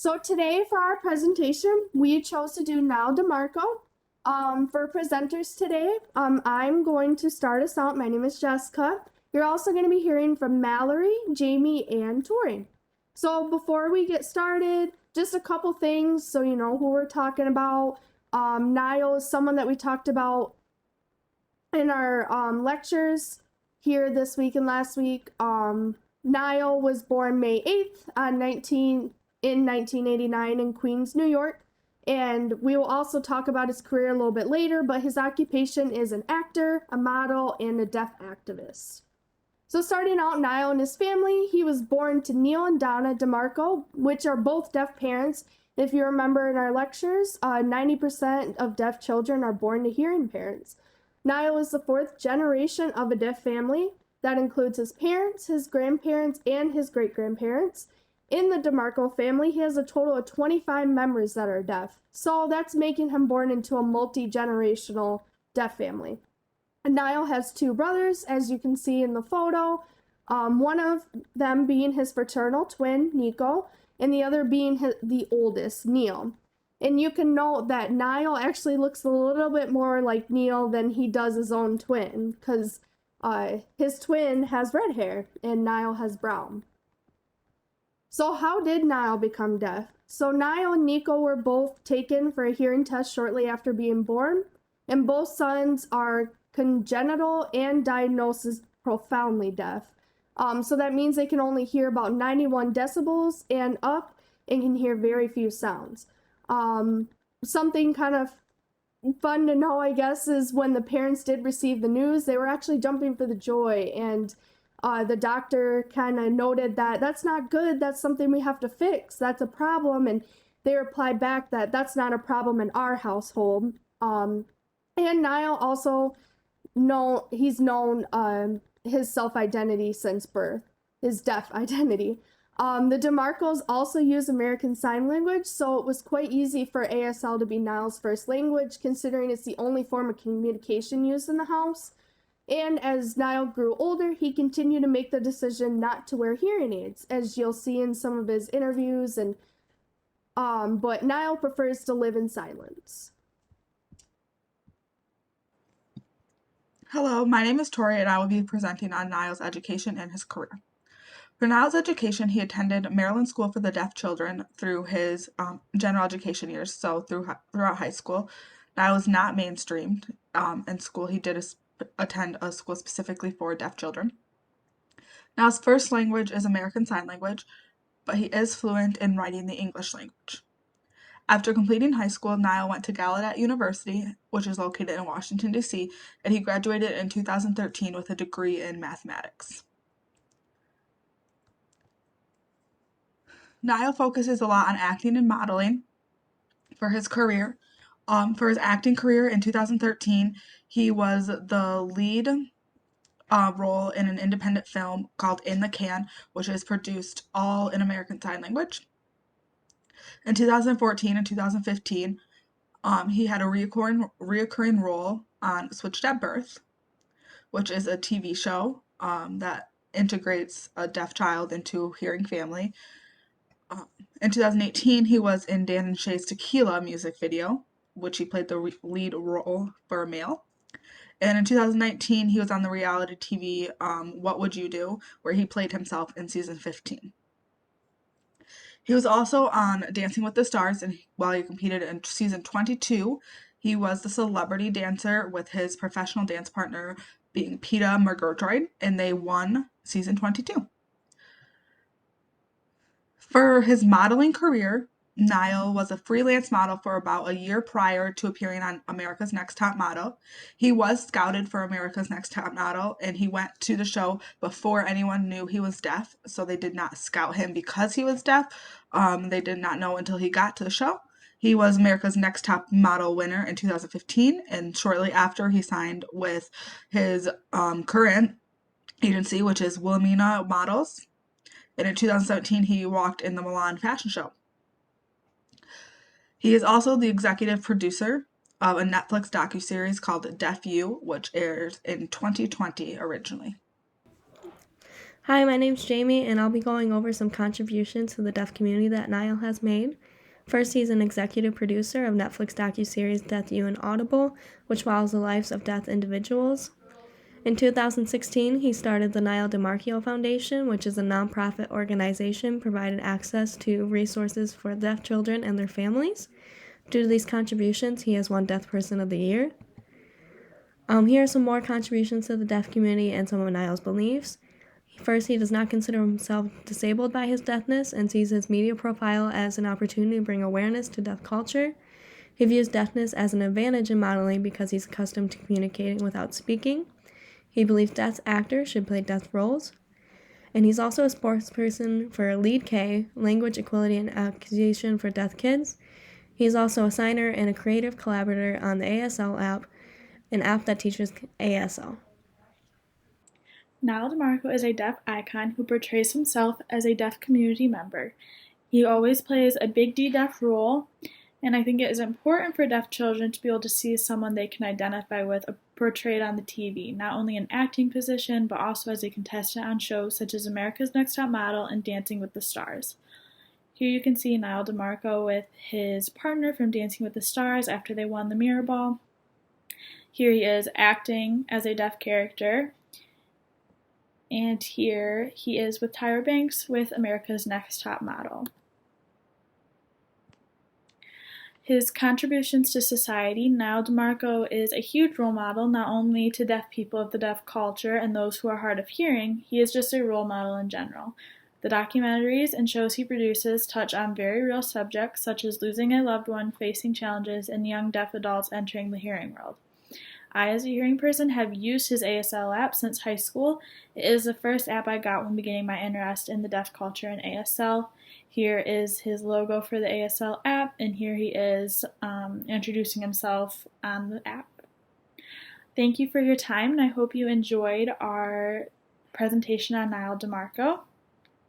So today for our presentation, we chose to do Nyle DiMarco. For presenters today, I'm going to start us out. My name is Jessica. You're also going to be hearing from Malorie, Jamie, and Toree. So before we get started, just a couple things so you know who we're talking about. Nyle is someone that we talked about in our lectures here this week and last week. Nyle was born May 8th in 1989 in Queens, New York. And we will also talk about his career a little bit later, but his occupation is an actor, a model, and a deaf activist. So starting out, Nyle and his family, he was born to Neil and Donna DiMarco, which are both deaf parents. If you remember in our lectures, 90% of deaf children are born to hearing parents. Nyle is the fourth generation of a deaf family. That includes his parents, his grandparents, and his great-grandparents. In the DiMarco family, he has a total of 25 members that are deaf. So that's making him born into a multi-generational deaf family. And Nyle has two brothers, as you can see in the photo, one of them being his fraternal twin, Nico, and the other being the oldest, Neil. And you can note that Nyle actually looks a little bit more like Neil than he does his own twin, because his twin has red hair and Nyle has brown. So how did Nyle become deaf? So Nyle and Nico were both taken for a hearing test shortly after being born, and both sons are congenital and diagnosed as profoundly deaf. So that means they can only hear about 91 decibels and up and can hear very few sounds. Something kind of fun to know, I guess, is when the parents did receive the news, they were actually jumping for the joy, and the doctor kind of noted that that's not good, that's something we have to fix, that's a problem, and they replied back that that's not a problem in our household. And Nyle also he's known his self-identity since birth, his deaf identity. The DiMarcos also use American Sign Language, so it was quite easy for ASL to be Nyle's first language, considering it's the only form of communication used in the house. And as Nyle grew older, he continued to make the decision not to wear hearing aids, as you'll see in some of his interviews, and but Nyle prefers to live in silence. Hello, my name is Toree, and I will be presenting on Nyle's education and his career. For Nyle's education, he attended Maryland School for the Deaf Children through his general education years, so throughout high school. Nyle was not mainstreamed in school. He did attend a school specifically for deaf children. Nyle's first language is American Sign Language, but he is fluent in writing the English language. After completing high school, Nyle went to Gallaudet University, which is located in Washington, D.C., and he graduated in 2013 with a degree in mathematics. Nyle focuses a lot on acting and modeling for his career. For his acting career in 2013, he was the lead role in an independent film called In the Can, which is produced all in American Sign Language. In 2014 and 2015, he had a reoccurring role on Switched at Birth, which is a TV show that integrates a deaf child into a hearing family. In 2018, he was in Dan and Shay's Tequila music video, which he played the lead role for a male. And in 2019, he was on the reality TV What Would You Do, where he played himself in season 15. He was also on Dancing with the Stars, and while he competed in season 22, he was the celebrity dancer with his professional dance partner being Peta Murgatroyd, and they won season 22. For his modeling career, Nyle was a freelance model for about a year prior to appearing on America's Next Top Model. He was scouted for America's Next Top Model, and he went to the show before anyone knew he was deaf, so they did not scout him because he was deaf. They did not know until he got to the show. He was America's Next Top Model winner in 2015, and shortly after he signed with his current agency, which is Wilhelmina Models. And in 2017, he walked in the Milan fashion show. He is also the executive producer of a Netflix docuseries called Deaf You, which aired in 2020 originally. Hi, my name's Jamie, and I'll be going over some contributions to the deaf community that Nyle has made. First, he's an executive producer of Netflix docuseries Death You and Audible, which follows the lives of deaf individuals. In 2016, he started the Nyle DiMarco Foundation, which is a nonprofit organization providing access to resources for deaf children and their families. Due to these contributions, he has won Deaf Person of the Year. Here are some more contributions to the deaf community and some of Niall's beliefs. First, he does not consider himself disabled by his deafness and sees his media profile as an opportunity to bring awareness to deaf culture. He views deafness as an advantage in modeling because he's accustomed to communicating without speaking. He believes deaf actors should play deaf roles. And he's also a spokesperson for Lead K, Language Equality and Acquisition for Deaf Kids. He's also a signer and a creative collaborator on the ASL app, an app that teaches ASL. Nyle DiMarco is a deaf icon who portrays himself as a deaf community member. He always plays a big D deaf role, and I think it is important for deaf children to be able to see someone they can identify with portrayed on the TV, not only in acting position, but also as a contestant on shows such as America's Next Top Model and Dancing with the Stars. Here you can see Nyle DiMarco with his partner from Dancing with the Stars after they won the Mirror Ball. Here he is acting as a deaf character. And here he is with Tyra Banks with America's Next Top Model. His contributions to society. Nyle DiMarco is a huge role model, not only to deaf people of the deaf culture and those who are hard of hearing, he is just a role model in general. The documentaries and shows he produces touch on very real subjects such as losing a loved one, facing challenges, and young deaf adults entering the hearing world. I, as a hearing person, have used his ASL app since high school. It is the first app I got when beginning my interest in the deaf culture and ASL. Here is his logo for the ASL app, and here he is introducing himself on the app. Thank you for your time, and I hope you enjoyed our presentation on Nyle DiMarco.